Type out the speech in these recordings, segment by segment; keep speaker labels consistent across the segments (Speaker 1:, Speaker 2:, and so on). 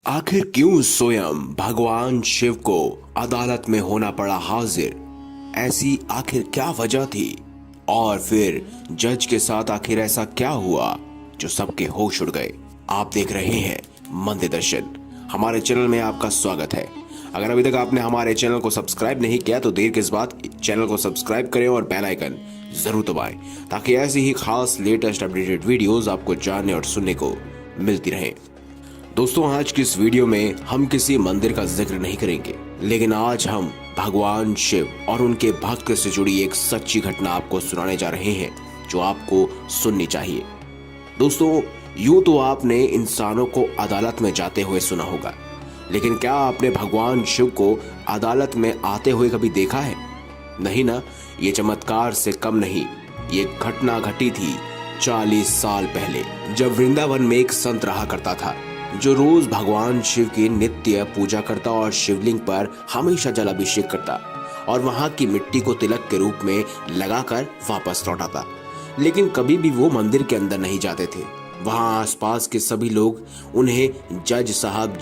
Speaker 1: आखिर क्यों स्वयं भगवान शिव को अदालत में होना पड़ा हाजिर? ऐसी आखिर क्या वजह थी? और फिर जज के साथ आखिर ऐसा क्या हुआ जो सबके होश उड़ गए? आप देख रहे हैं मंदिर दर्शन। हमारे चैनल में आपका स्वागत है। अगर अभी तक आपने हमारे चैनल को सब्सक्राइब नहीं किया तो देर किस बात, चैनल को सब्सक्राइब करें और बेल आइकन जरूर दबाएं ताकि ऐसी ही खास लेटेस्ट अपडेटेड वीडियोस आपको जानने और सुनने को मिलती रहें। दोस्तों, आज की इस वीडियो में हम किसी मंदिर का जिक्र नहीं करेंगे, लेकिन आज हम भगवान शिव और उनके भक्त से जुड़ी एक सच्ची घटना आपको सुनाने जा रहे हैं जो आपको सुननी चाहिए। दोस्तों, यूं तो आपने इंसानों को अदालत में जाते हुए सुना होगा, लेकिन क्या आपने भगवान शिव को अदालत में आते हुए कभी देखा है? नहीं ना। ये चमत्कार से कम नहीं, ये घटना घटी थी 40 साल पहले, जब वृंदावन में एक संत रहा करता था जो रोज भगवान शिव की नित्य पूजा करता और शिवलिंग पर हमेशा जलाभिषेक करता और वहां की मिट्टी को तिलक के रूप में लगाकर वापस लौटाता। लेकिन कभी भी वो मंदिर के अंदर नहीं जाते थे। वहां आसपास के सभी लोग उन्हें जज साहब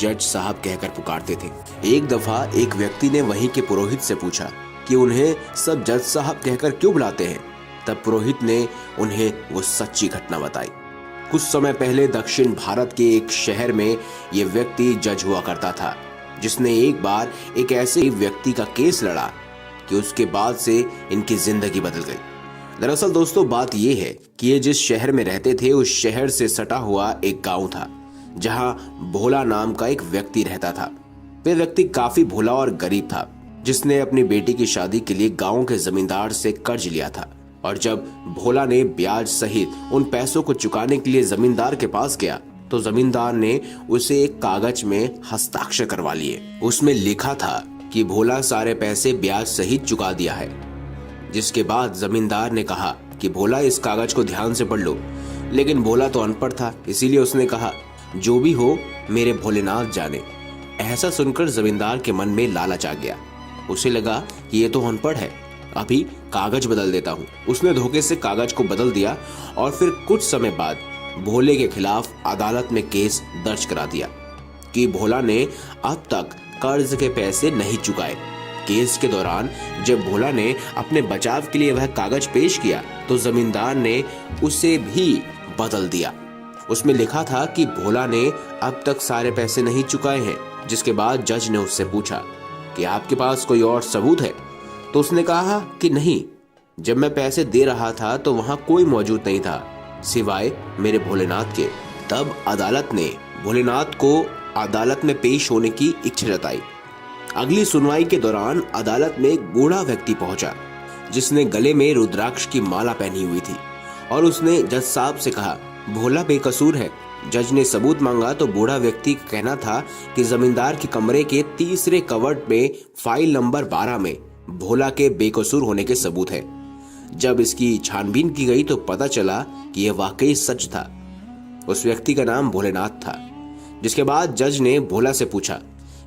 Speaker 1: कहकर पुकारते थे। एक दफा एक व्यक्ति ने वहीं के पुरोहित से पूछा कि उन्हें सब जज साहब कहकर क्यों बुलाते हैं। तब पुरोहित ने उन्हें वो सच्ची घटना बताई। कुछ समय पहले दक्षिण भारत के एक शहर में ये व्यक्ति जज हुआ करता था, जिसने एक बार एक ऐसे व्यक्ति का केस लड़ा कि उसके बाद से इनकी जिंदगी बदल गई। दरअसल दोस्तों, बात ये है कि ये जिस शहर में रहते थे उस शहर से सटा हुआ एक गांव था जहां भोला नाम का एक व्यक्ति रहता था। वह व्यक्ति काफी भोला और गरीब था, जिसने अपनी बेटी की शादी के लिए गांव के जमींदार से कर्ज लिया था। और जब भोला ने ब्याज सहित उन पैसों को चुकाने के लिए जमींदार के पास गया तो जमींदार ने उसे एक कागज में हस्ताक्षर करवा लिए। उसमें लिखा था कि भोला सारे पैसे ब्याज सहित चुका दिया है। जिसके बाद जमींदार ने कहा कि भोला, इस कागज को ध्यान से पढ़ लो। लेकिन भोला तो अनपढ़ था, इसीलिए उसने कहा, जो भी हो मेरे भोलेनाथ जाने। ऐसा सुनकर जमींदार के मन में लालच आ गया। उसे लगा कि ये तो अनपढ़ है, अभी कागज बदल देता हूँ। उसने धोखे से कागज को बदल दिया और फिर कुछ समय बाद भोले के खिलाफ अदालत में केस दर्ज करा दिया कि भोला ने अब तक कर्ज के पैसे नहीं चुकाए। केस के दौरान जब भोला ने अपने बचाव के लिए वह कागज पेश किया तो जमींदार ने उसे भी बदल दिया। उसमें लिखा था कि भोला ने अब तक सारे पैसे नहीं चुकाए हैं। जिसके बाद जज ने उससे पूछा कि आपके पास कोई और सबूत है? तो उसने कहा कि नहीं, जब मैं पैसे दे रहा था तो वहां कोई मौजूद नहीं था सिवाय मेरे भोलेनाथ के। तब अदालत ने भोलेनाथ को अदालत में पेश होने की इच्छा जताई। अगली सुनवाई के दौरान अदालत में एक बूढ़ा व्यक्ति पहुंचा जिसने गले में रुद्राक्ष की माला पहनी हुई थी और उसने जज साहब से कहा, भोला बेकसूर है। जज ने सबूत मांगा तो बूढ़ा व्यक्ति का कहना था कि जमींदार के कमरे के तीसरे कवर्ट में फाइल नंबर 12 में भोला के बेकसूर होने के सबूत है। जब इसकी छानबीन की गई तो पता चला कि यह वाकई सच था। उस व्यक्ति का नाम भोलेनाथ था। जिसके बाद जज ने भोला से पूछा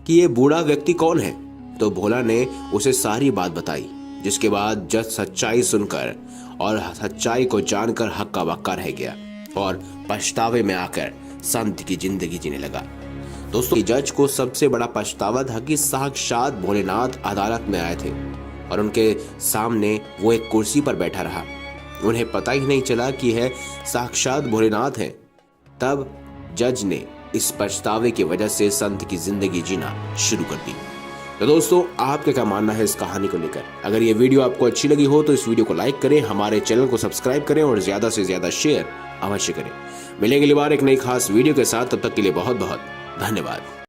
Speaker 1: कि यह बूढ़ा व्यक्ति कौन है? तो भोला ने उसे सारी बात बताई। जिसके बाद जज सच्चाई सुनकर और सच्चाई को जानकर हक्का बक्का रह गया और पछतावे में आकर संत की जिंदगी जीने लगा। दोस्तों, जज को सबसे बड़ा पछतावा था कि साक्षात भोलेनाथ अदालत में आए थे और उनके सामने वो एक कुर्सी पर बैठा रहा। उन्हें पता ही नहीं चला कि यह साक्षात भोलेनाथ हैं। तब जज ने इस पछतावे की वजह से संत की जिंदगी जीना शुरू कर दी। तो दोस्तों, आपका क्या मानना है इस कहानी को लेकर? अगर ये वीडियो आपको अच्छी लगी हो तो इस वीडियो को लाइक करें, हमारे चैनल को सब्सक्राइब करें और ज्यादा से ज्यादा शेयर अवश्य करें। मिलेंगे अगली बार एक नई खास वीडियो के साथ, तब तक के लिए बहुत बहुत धन्यवाद।